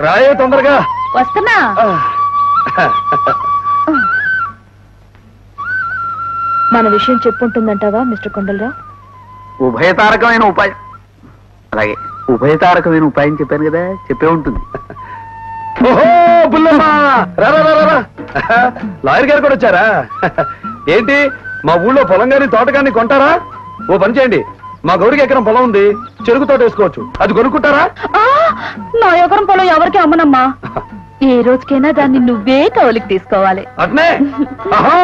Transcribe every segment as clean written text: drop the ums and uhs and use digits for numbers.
రాయే తొందరగా. వస్తున్నా. మన విషయం చెప్పుంటుందంటావా మిస్టర్ కొండలరావు? ఉభయతారకమైన ఉపాయం. అలాగే ఉభయతారకమైన ఉపాయం చెప్పాను కదా, చెప్పే ఉంటుంది. ఓహో బుల్లమ్మ, లాయర్ గారు కూడా వచ్చారా? ఏంటి మా ఊళ్ళో పొలం గాని తోట గాని కొంటారా? ఓ పని చేయండి, మా గౌరికి ఎకరం పొలం ఉంది, చెరుకు తోట వేసుకోవచ్చు, అది కొనుక్కుంటారా? నా ఎకరం పొలం ఎవరికి అమ్మనమ్మా. ఏ రోజుకైనా దాన్ని నువ్వే కౌలికి తీసుకోవాలి. అట్నే. ఆహా,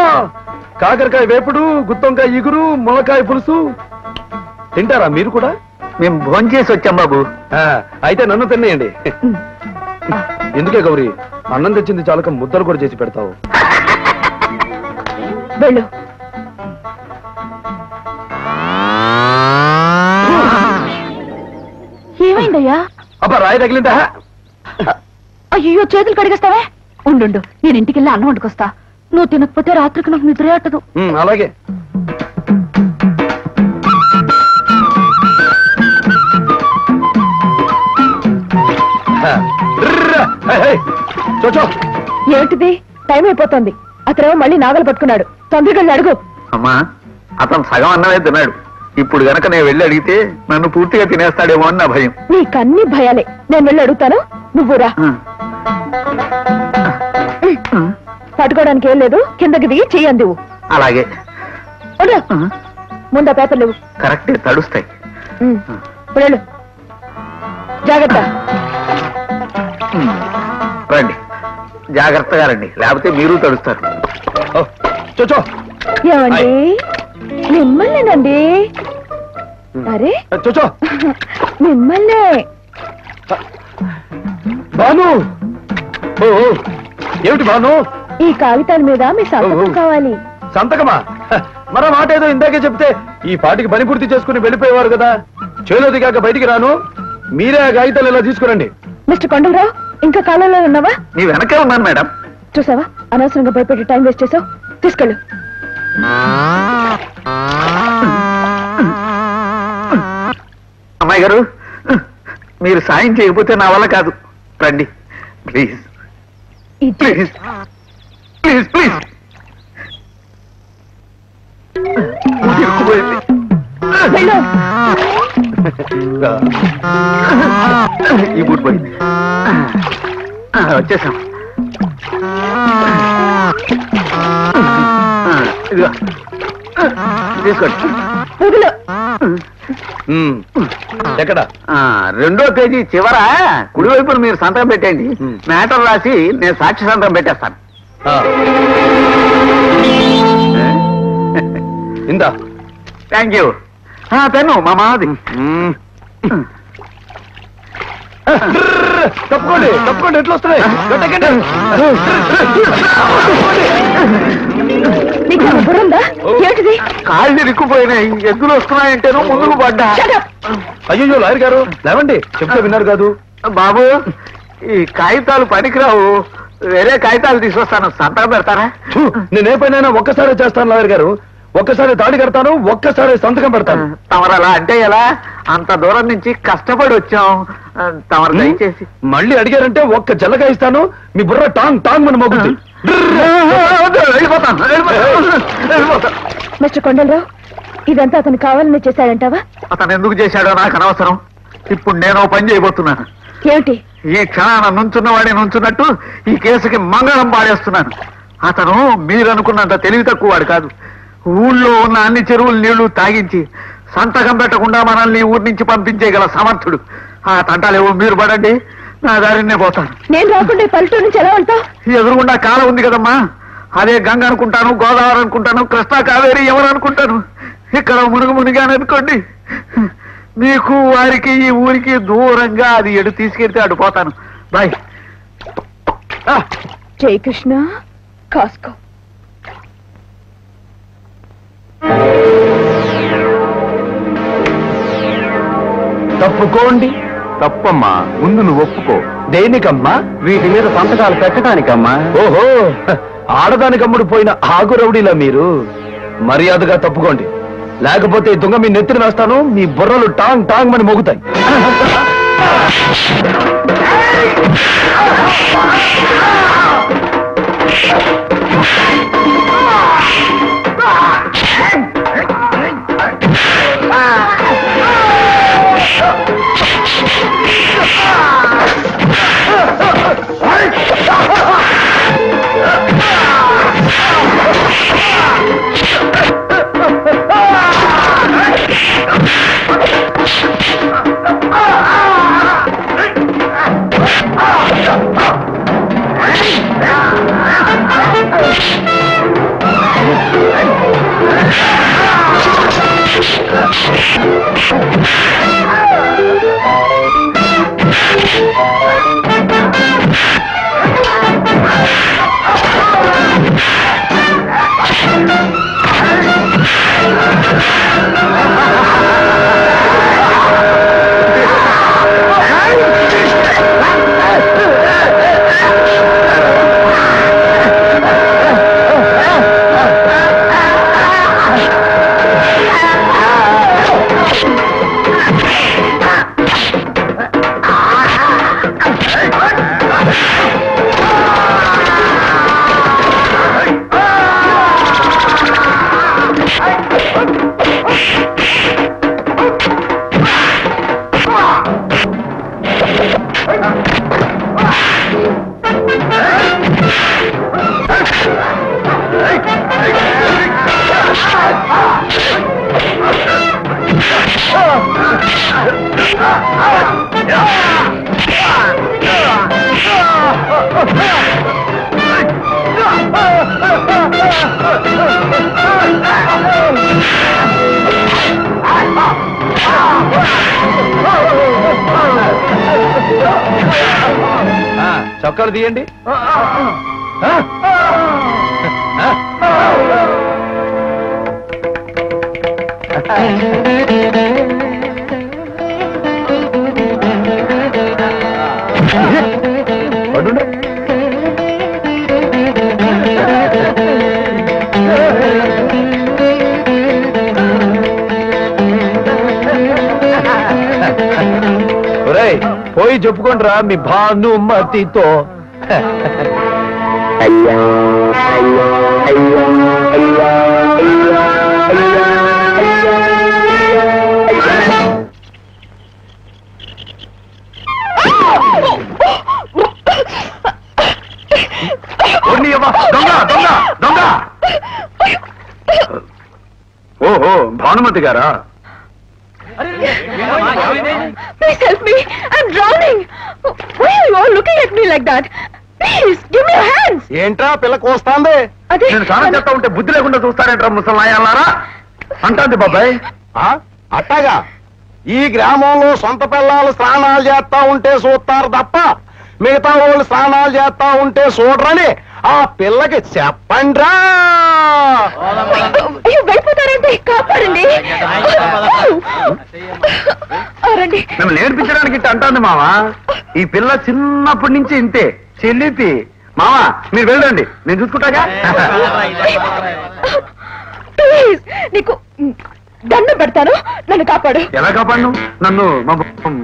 కాకరకాయ వేపుడు, గుత్తొంకాయ ఇగురు, ములకాయ పులుసు తింటారా మీరు కూడా? మేము భోంచేసి వచ్చాం బాబు. అయితే నన్ను తినేయండి. ఎందుకే గౌరీ, అన్నం తెచ్చింది చాలక ముద్దలు కూడా చేసి పెడతావు. వెళ్ళు. ఏమైందయ్యా? అబ్బా రాయి తగిలిందా? అయ్యో చేతులు కడిగేస్తావే. ఉండు, నేను ఇంటికి వెళ్ళి అన్నం వండుకొస్తా. నువ్వు తినకపోతే రాత్రికి నాకు నిద్రే అట్టదు. అలాగే. ఏంటిది? టైం అయిపోతుంది. అతను మళ్ళీ నాగలు పట్టుకున్నాడు. తొందరగా అడుగు. అమ్మా, అతను సగం అన్నమే తిన్నాడు. ఇప్పుడు గనక నేను వెళ్ళి అడిగితే నన్ను పూర్తిగా తినేస్తాడేమో అని నా భయం. నీకన్ని భయాలే. నేను వెళ్ళి అడుగుతాను, నువ్వురా. పట్టుకోవడానికి ఏం లేదు, కిందకి దిగి చెయ్యందివు. అలాగే. ముందా పేపర్ లేవు. కరెక్టే, తడుస్తాయి. వెళ్ళు, జాగ్రత్త. రండి, జాగ్రత్తగా రండి, లేకపోతే మీరు తడుస్తారు. ఏమండి, మిమ్మల్నేనండి. అరే మిమ్మల్నే. భాను, ఏమిటి భాను? ఈ కాగితాల మీద మీ సంతకం కావాలి. సంతకమా? మరో మాట ఏదో ఇందాకే చెప్తే ఈ పాటికి పని పూర్తి చేసుకుని వెళ్ళిపోయేవారు కదా. చేలో దిగాక బయటికి రాను, మీరే ఆ కాగితాలు ఇలా తీసుకురండి. మిస్టర్ కొండలరావు, ఇంకా కాలంలో ఉన్నావా? నీ వెనకే ఉన్నాను మేడం. చూసావా, అనవసరంగా భయపెట్టి టైం వేస్ట్ చేసావు. తీసుకెళ్ళు. అమ్మాయి గారు, మీరు సాయం చేయకపోతే నా వల్ల కాదు. రండి ప్లీజ్, ప్లీజ్ ప్లీజ్ ప్లీజ్. ఈ బూట్ పోయింది. వచ్చేసాం. ఇదిగో తీసుకోండి. ఎక్కడ? 2వ పేజీ చివర కుడివైపున మీరు సంతకం పెట్టండి. మ్యాటర్ రాసి నేను సాక్షి సంతకం పెట్టేస్తాను. ఇందా. Thank you. పెన్ను మా మాది. తప్పుకోండి, తప్పుకోండి. ఎట్లా వస్తున్నాయి? కాళ్ళు ఇరుక్కుపోయినాయి. ఎద్దులు వస్తున్నాయంటేనో ముందుకు పడ్డా. అయ్యో లాయర్ గారు లేవండి, చెప్తే విన్నారు కాదు. బాబు, ఈ కాగితాలు పనికిరావు, వేరే కాగితాలు తీసుకొస్తాను, సంతకం పెడతారా? నేనే పైన ఒక్కసారి చేస్తాను లాయర్ గారు. ఒక్కసారి తాళి కడతాను, ఒక్కసారి సంతకం పెడతాను. తమరు అలా అంటే ఎలా? అంత దూరం నుంచి కష్టపడి వచ్చాం. తమరు దయచేసి. మళ్ళీ అడిగారంటే ఒక్క జల్లగా ఇస్తాను, మీ బుర్ర టాంగ్ టాంగ్ అని మోగుద్ది. మిస్టర్ కొండలరావు, ఇదంతా అతను కావాలని చేశాడంటావా? అతను ఎందుకు చేశాడో నాకు అనవసరం. ఇప్పుడు నేను పని చేయబోతున్నాను. ఏమిటి? ఈ క్షణాన నుంచున్నవాడే నుంచున్నట్టు ఈ కేసుకి మంగళం పాడేస్తున్నాను. అతను మీరనుకున్నంత తెలివి తక్కువ వాడు కాదు. ఊళ్ళో ఉన్న అన్ని చెరువులు నీళ్లు తాగించి సంతకం పెట్టకుండా మనల్ని ఊరి నుంచి పంపించేగల సమర్థుడు. ఆ తంటాలేవో మీరు పడండి, నా దారినే పోతాను. నేను రాకుండా పల్లెటూరు నుంచి ఎలా వెళ్తా? ఎదురుగుండా కాలం ఉంది కదమ్మా, అదే గంగ అనుకుంటాను, గోదావరి అనుకుంటాను, కృష్ణా కావేరి ఎవరు అనుకుంటాను. ఇక్కడ మునిగాను అనుకోండి, మీకు వారికి ఈ ఊరికి దూరంగా అది ఎడు తీసుకెళ్తే అటు పోతాను. బాయ్. జై కృష్ణ, కాస్కో. తప్పుకోండి. తప్పమ్మా, ముందు నువ్వు ఒప్పుకో. దేనికమ్మా? వీటి మీద సంతకాలు పెట్టడానికమ్మా. ఓహో, ఆడదానికమ్ముడు పోయిన ఆగురవుడిలా మీరు. మర్యాదగా తప్పుకోండి, లేకపోతే దుంగ మీ నెత్తిన వేస్తాను, మీ బుర్రలు టాంగ్ టాంగ్ అని మోగుతాయి. చొక్కాలు తీయండి. ఒరేయ్, పోయి చెప్పుకుంటారా మీ భానుమతితో. దొంగ దొంగ దొంగ. ఓహో, భానుమతి గారా? Please help me. I'm drowning. Why are you all looking at me like that? Please, give me your hands. ఏంట్రా పిల్లకు వస్తాంది? అదే నేను స్నానం చేస్తా ఉంటే బుద్ధి లేకుండా చూస్తారేంట్రా ముసలాయాలారా అంటాంది బాబాయ్. అట్టగా ఈ గ్రామంలో సొంత పిల్లలు స్నానాలు చేస్తా ఉంటే చూస్తారు తప్ప మిగతా వాళ్ళు స్నానాలు చేస్తా ఉంటే చూడరని ఆ పిల్లకి చెప్పండ్రా. అయ్యో, వెళ్ళిపోతారంటే కాపాడండి. రండి. మేము నేర్పించడానికి ఇట్ట అంటాంది మావా. ఈ పిల్ల చిన్నప్పటి నుంచి ఇంతే చెల్లితి. మావా మీరు వెళ్ళండి, నేను చూసుకుంటాగా. ప్లీజ్, నీకు దండం పెడతాను, నన్ను కాపాడు. ఎలా కాపాడు? నన్ను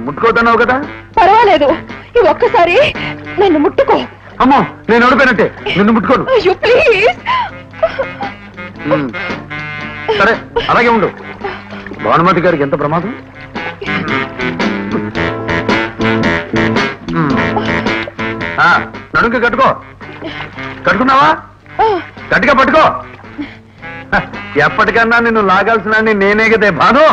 ముట్టుకోతున్నావు కదా. పర్వాలేదు, ఈ ఒక్కసారి నన్ను ముట్టుకో. అమ్మో, నేను ఓడిపోయినట్టే. నిన్ను ముట్టుకోను. అయ్యో ప్లీజ్. సరే అలాగే ఉండు. భానుమతి గారికి ఎంత ప్రమాదం. నడుంకి కట్టుకో. కట్టుకున్నావా? గట్టిగా పట్టుకో. ఎప్పటికన్నా నిన్ను లాగాల్సిన నేనే కదే భాను.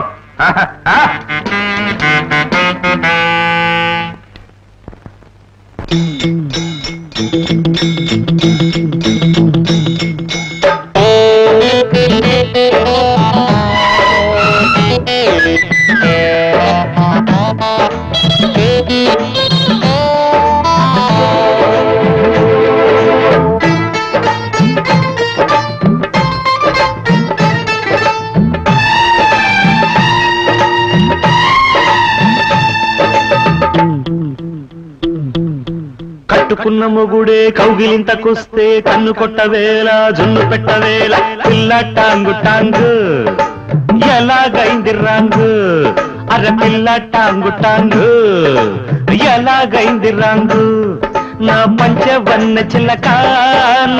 కట్టుకున్న మొగుడే కౌగిలింతకొస్తే కన్ను కొట్టవేళ జున్ను పెట్టవేళ పిల్ల టాంగు టాంగు ఎలాగైంది రాంగు. అర పిల్ల టాంగు టాంగు ఎలాగైంది రాంగు. నా పంచవన్న చిలక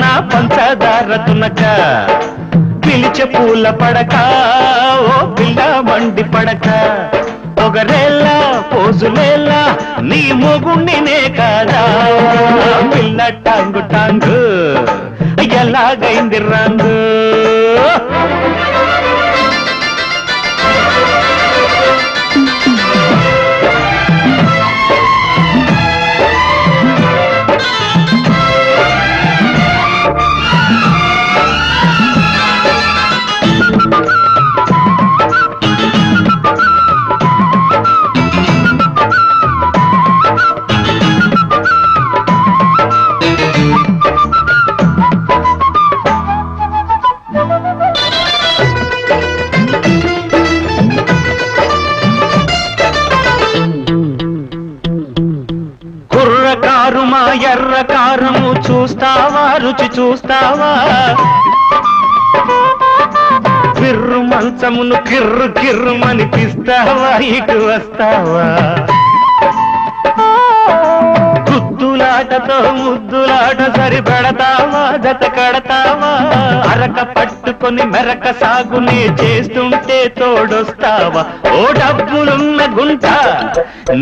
నా పంచదార తునక పిలిచే పూల పడక ఓ పిల్ల మండి పడక. పొగరేలా పోజులేలా నీ మొగుణ్ణినే కాదా పిల్ల టాంగు టాంగు ఎలాగైంది రాంగు. కుర్రకారు మా ఎర్ర కారము చూస్తావా, రుచి చూస్తావా. పిర్రు మంచమును కిర్రు కిర్రు మనిపిస్తావా, ఇటు వస్తావా. గుద్దులాటతో ముద్దులాట సరిపడతావా, జత కడతావా. అరక పట్టుకొని మెరక సాగునే చేస్తుంటే తోడొస్తావా. ఓ డబ్బులున్న గుంట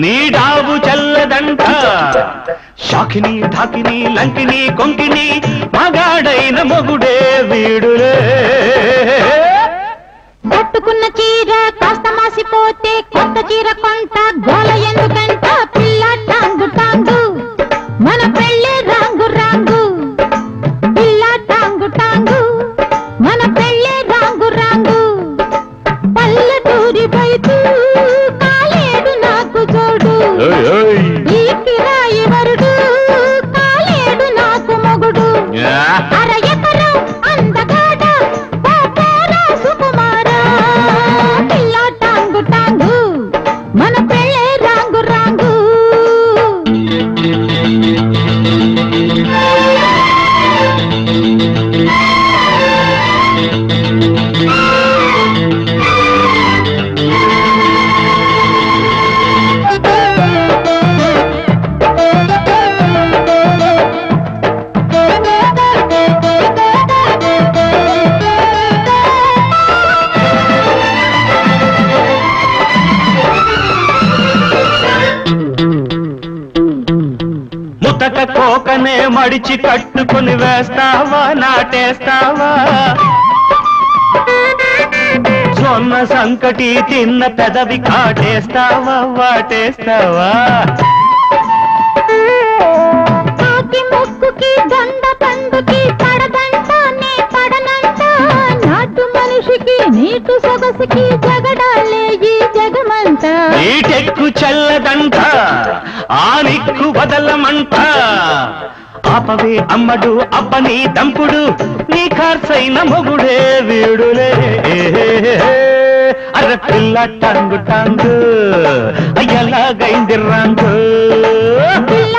నీ డాబు చల్లదంట. షాకిని ఢాకిని లంకిని కొంకిని మగాడైన మొగుడే వీడులే. కట్టుకున్న చీర కాస్త మాసిపోతే కొత్త చీర కొంట గోల ఎందుకంట. పిల్ల టాంగు టాంగు మన పెళ్ళి రాంగు రాంగు. పిల్ల టాంగు టాంగు మన పెళ్ళి రాంగు రాంగు. పల్లెటూరి బయట కాలేడు నాకు జోడు. ఈ కిరాయి వరుడు ముతక కోకనే మడిచి కట్టుకొని వేస్తావా నాటేస్తావా జొన్న సంకటి తిన్న పెదవి కాటేస్తావా వాటేస్తావా ముక్కుకి దొండ పండుకి పడదంట నే పడనంట నాటు మనిషికి నీటు సొగసికి జగడాలే ఈ జగమంట నీటెక్కు చల్లదంట ఆ నిక్కు వదలమంట ఆపవే అమ్మడు అబ్బని దంపుడు నీ ఖర్చైన మొగుడే వీడులే అర పిల్ల టాంగు టాంగు ఎలాగైంది రాంగు పిల్ల